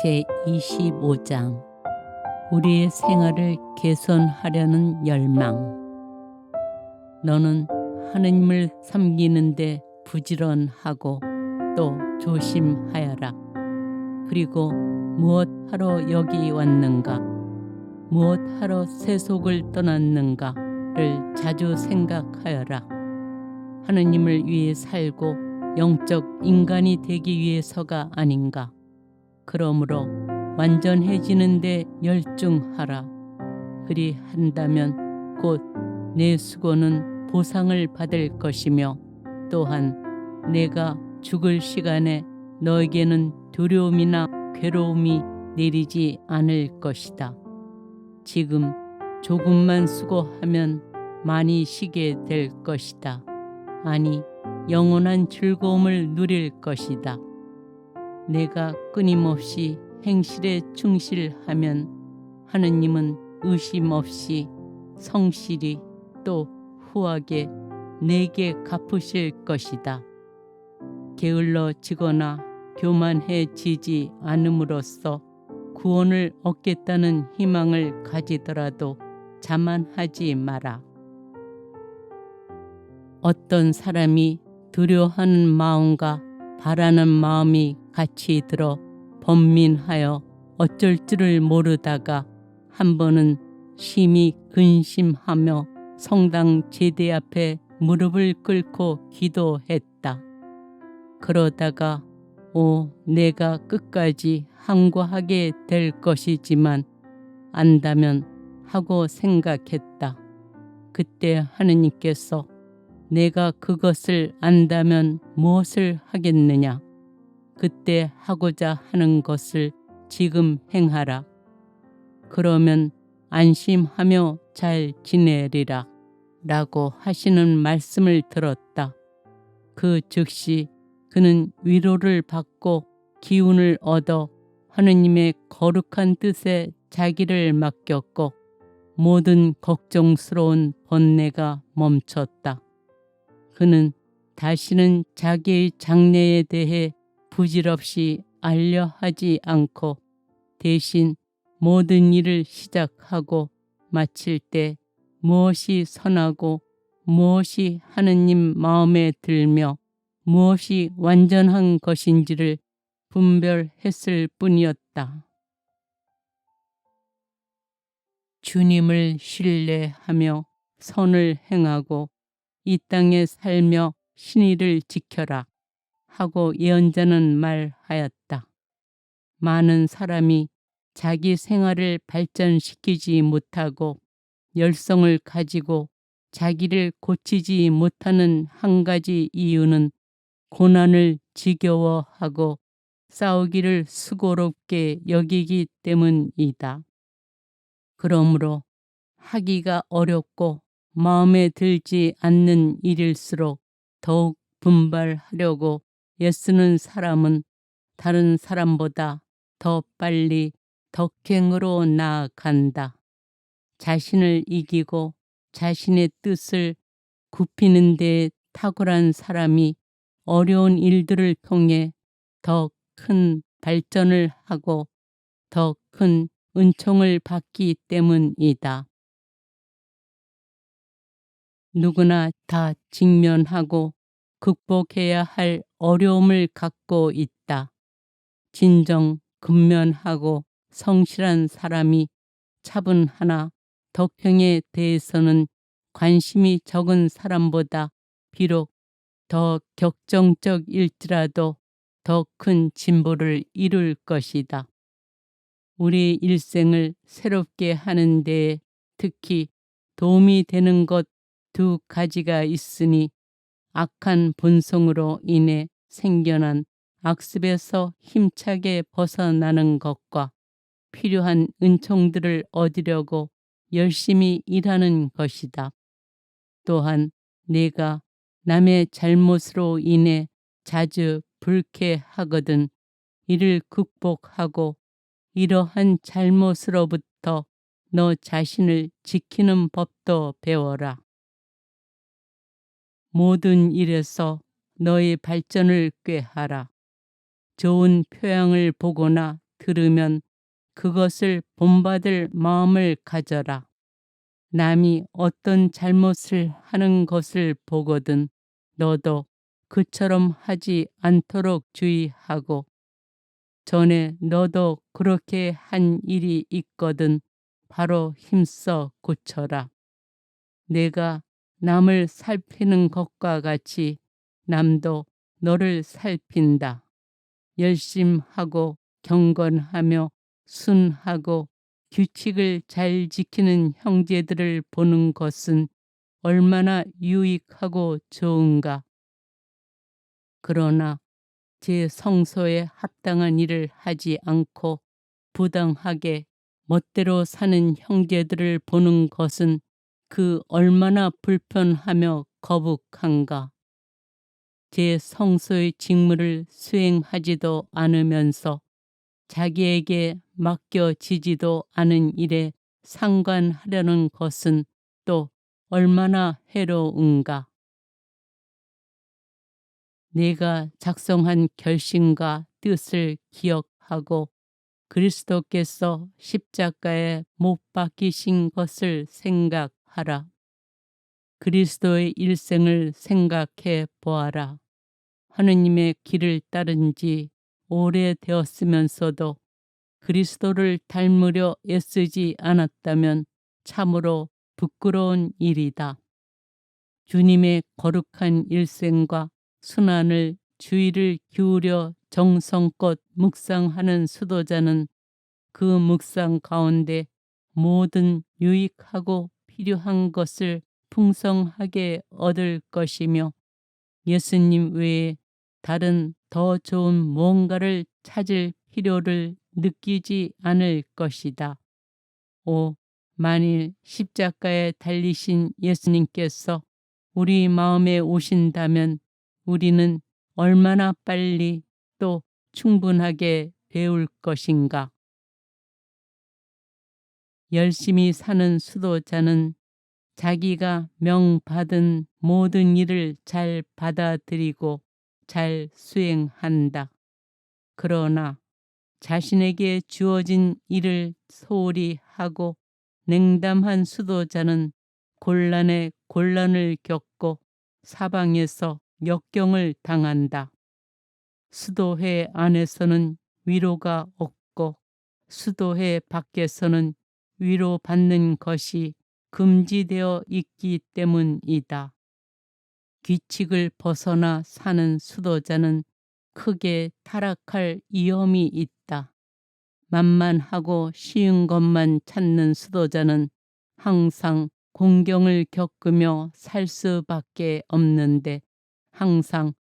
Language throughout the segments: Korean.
제25장 우리의 생활을 개선하려는 열망. 너는 하느님을 섬기는데 부지런하고 또 조심하여라. 그리고 무엇하러 여기 왔는가, 무엇하러 세속을 떠났는가를 자주 생각하여라. 하느님을 위해 살고 영적 인간이 되기 위해서가 아닌가. 그러므로 완전해지는 데 열중하라. 그리한다면 곧 내 수고는 보상을 받을 것이며 또한 내가 죽을 시간에 너에게는 두려움이나 괴로움이 내리지 않을 것이다. 지금 조금만 수고하면 많이 쉬게 될 것이다. 아니, 영원한 즐거움을 누릴 것이다. 내가 끊임없이 행실에 충실하면 하느님은 의심 없이 성실히 또 후하게 내게 갚으실 것이다. 게을러지거나 교만해지지 않음으로써 구원을 얻겠다는 희망을 가지더라도 자만하지 마라. 어떤 사람이 두려워하는 마음과 바라는 마음이 같이 들어 번민하여 어쩔 줄을 모르다가 한 번은 심히 근심하며 성당 제대 앞에 무릎을 꿇고 기도했다. 그러다가 내가 끝까지 항거하게 될 것이지만 안다면 하고 생각했다. 그때 하느님께서 내가 그것을 안다면 무엇을 하겠느냐? 그때 하고자 하는 것을 지금 행하라. 그러면 안심하며 잘 지내리라 라고 하시는 말씀을 들었다. 그 즉시 그는 위로를 받고 기운을 얻어 하느님의 거룩한 뜻에 자기를 맡겼고 모든 걱정스러운 번뇌가 멈췄다. 그는 다시는 자기의 장래에 대해 부질없이 알려하지 않고 대신 모든 일을 시작하고 마칠 때 무엇이 선하고 무엇이 하느님 마음에 들며 무엇이 완전한 것인지를 분별했을 뿐이었다. 주님을 신뢰하며 선을 행하고 이 땅에 살며 신의를 지켜라 하고 예언자는 말하였다. 많은 사람이 자기 생활을 발전시키지 못하고 열성을 가지고 자기를 고치지 못하는 한 가지 이유는 고난을 지겨워하고 싸우기를 수고롭게 여기기 때문이다. 그러므로 하기가 어렵고 마음에 들지 않는 일일수록 더욱 분발하려고 애쓰는 사람은 다른 사람보다 더 빨리 덕행으로 나아간다. 자신을 이기고 자신의 뜻을 굽히는 데 탁월한 사람이 어려운 일들을 통해 더 큰 발전을 하고 더 큰 은총을 받기 때문이다. 누구나 다 직면하고 극복해야 할 어려움을 갖고 있다. 진정 근면하고 성실한 사람이 차분하나 덕행에 대해서는 관심이 적은 사람보다 비록 더 격정적일지라도 더 큰 진보를 이룰 것이다. 우리 일생을 새롭게 하는 데에 특히 도움이 되는 것 두 가지가 있으니 악한 본성으로 인해 생겨난 악습에서 힘차게 벗어나는 것과 필요한 은총들을 얻으려고 열심히 일하는 것이다. 또한 내가 남의 잘못으로 인해 자주 불쾌하거든 이를 극복하고 이러한 잘못으로부터 너 자신을 지키는 법도 배워라. 모든 일에서 너의 발전을 꾀하라. 좋은 표양을 보거나 들으면 그것을 본받을 마음을 가져라. 남이 어떤 잘못을 하는 것을 보거든 너도 그처럼 하지 않도록 주의하고, 전에 너도 그렇게 한 일이 있거든 바로 힘써 고쳐라. 내가 남을 살피는 것과 같이 남도 너를 살핀다. 열심하고 경건하며 순하고 규칙을 잘 지키는 형제들을 보는 것은 얼마나 유익하고 좋은가. 그러나 제 성소에 합당한 일을 하지 않고 부당하게 멋대로 사는 형제들을 보는 것은 그 얼마나 불편하며 거북한가. 제 성소의 직무를 수행하지도 않으면서 자기에게 맡겨지지도 않은 일에 상관하려는 것은 또 얼마나 해로운가. 내가 작성한 결심과 뜻을 기억하고 그리스도께서 십자가에 못 박히신 것을 생각하라. 그리스도의 일생을 생각해 보아라. 하느님의 길을 따른 지 오래되었으면서도 그리스도를 닮으려 애쓰지 않았다면 참으로 부끄러운 일이다. 주님의 거룩한 일생과 순환을 주의를 기울여 정성껏 묵상하는 수도자는 그 묵상 가운데 모든 유익하고 필요한 것을 풍성하게 얻을 것이며 예수님 외에 다른 더 좋은 무언가를 찾을 필요를 느끼지 않을 것이다. 만일 십자가에 달리신 예수님께서 우리 마음에 오신다면 우리는 얼마나 빨리 또 충분하게 배울 것인가. 열심히 사는 수도자는 자기가 명받은 모든 일을 잘 받아들이고 잘 수행한다. 그러나 자신에게 주어진 일을 소홀히 하고 냉담한 수도자는 곤란에 곤란을 겪고 사방에서 역경을 당한다. 수도회 안에서는 위로가 없고 수도회 밖에서는 위로받는 것이 금지되어 있기 때문이다. 규칙을 벗어나 사는 수도자는 크게 타락할 위험이 있다. 만만하고 쉬운 것만 찾는 수도자는 항상 공경을 겪으며 살 수밖에 없는데 항상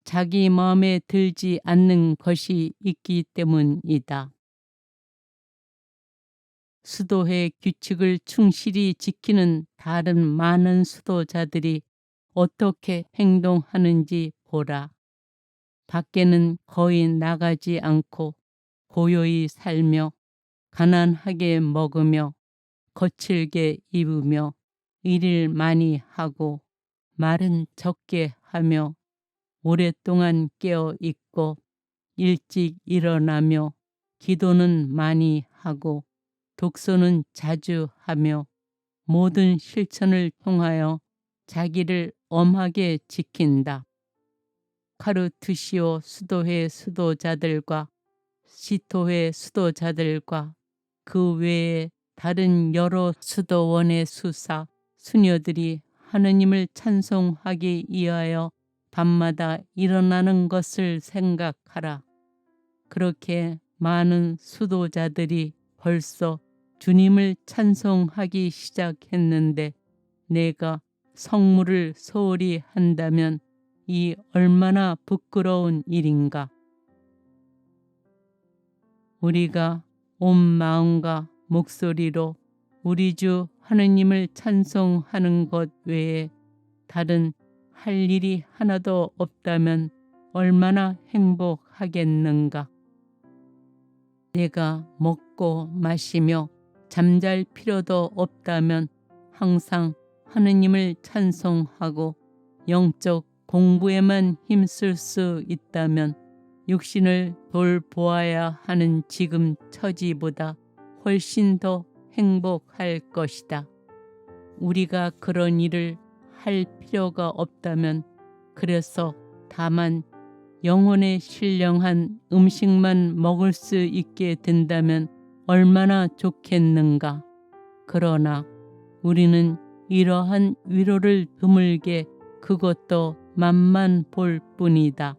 자기 마음에 들지 않는 것이 있기 때문이다. 수도회 규칙을 충실히 지키는 다른 많은 수도자들이 어떻게 행동하는지 보라. 밖에는 거의 나가지 않고 고요히 살며 가난하게 먹으며 거칠게 입으며 일을 많이 하고 말은 적게 하며 오랫동안 깨어 있고 일찍 일어나며 기도는 많이 하고 독서는 자주 하며 모든 실천을 통하여 자기를 엄하게 지킨다. 카르투시오 수도회 수도자들과 시토회 수도자들과 그 외에 다른 여러 수도원의 수사, 수녀들이 하느님을 찬송하기 위하여 밤마다 일어나는 것을 생각하라. 그렇게 많은 수도자들이 벌써 주님을 찬송하기 시작했는데 내가 성물을 소홀히 한다면 이 얼마나 부끄러운 일인가. 우리가 온 마음과 목소리로 우리 주 하느님을 찬송하는 것 외에 다른 할 일이 하나도 없다면 얼마나 행복하겠는가. 내가 먹고 마시며 잠잘 필요도 없다면 항상 하느님을 찬송하고 영적 공부에만 힘쓸 수 있다면 육신을 돌보아야 하는 지금 처지보다 훨씬 더 행복할 것이다. 우리가 그런 일을 할 필요가 없다면, 그래서 다만 영혼에 신령한 음식만 먹을 수 있게 된다면 얼마나 좋겠는가. 그러나 우리는 이러한 위로를 드물게, 그것도 맛만 볼 뿐이다.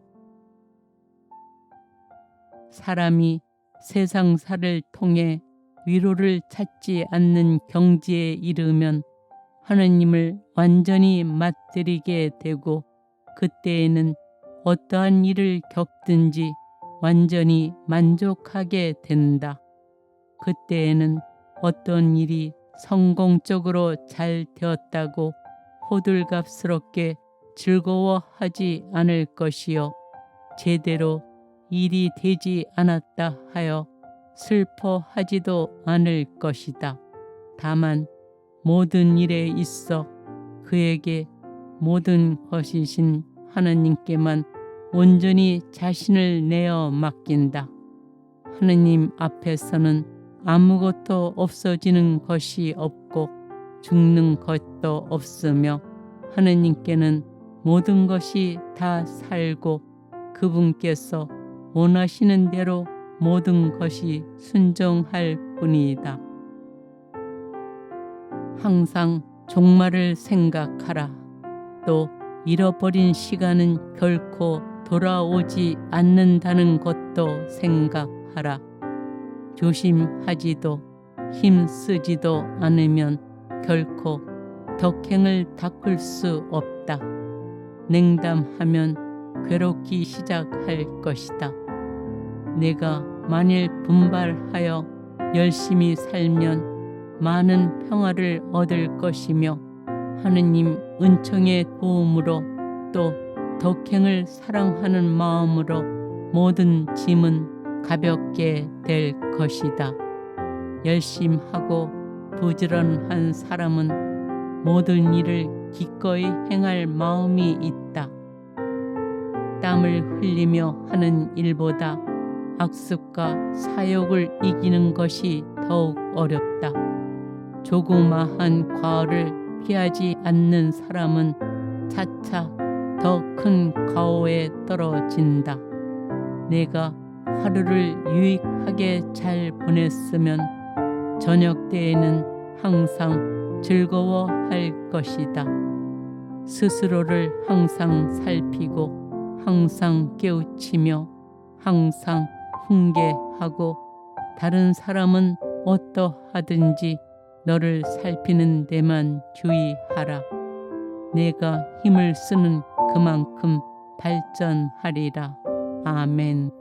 사람이 세상사를 통해 위로를 찾지 않는 경지에 이르면 하느님을 완전히 맞들이게 되고, 그때에는 어떠한 일을 겪든지 완전히 만족하게 된다. 그때에는 어떤 일이 성공적으로 잘 되었다고 호들갑스럽게 즐거워하지 않을 것이요, 제대로 일이 되지 않았다 하여 슬퍼하지도 않을 것이다. 다만 모든 일에 있어 그에게 모든 것이신 하느님께만 온전히 자신을 내어 맡긴다. 하느님 앞에서는 아무것도 없어지는 것이 없고 죽는 것도 없으며, 하느님께는 모든 것이 다 살고 그분께서 원하시는 대로 모든 것이 순종할 뿐이다. 항상 종말을 생각하라. 또 잃어버린 시간은 결코 돌아오지 않는다는 것도 생각하라. 조심하지도 힘쓰지도 않으면 결코 덕행을 닦을 수 없다. 냉담하면 괴롭기 시작할 것이다. 내가 만일 분발하여 열심히 살면 많은 평화를 얻을 것이며, 하느님 은총의 도움으로 또 덕행을 사랑하는 마음으로 모든 짐은 가볍게 될 것이다. 열심하고 부지런한 사람은 모든 일을 기꺼이 행할 마음이 있다. 땀을 흘리며 하는 일보다 악습과 사욕을 이기는 것이 더욱 어렵다. 조그마한 과오를 피하지 않는 사람은 차차 더 큰 과오에 떨어진다. 내가 하루를 유익하게 잘 보냈으면 저녁 때에는 항상 즐거워할 것이다. 스스로를 항상 살피고 항상 깨우치며 항상 훈계하고, 다른 사람은 어떠하든지 너를 살피는 데만 주의하라. 내가 힘을 쓰는 그만큼 발전하리라. 아멘.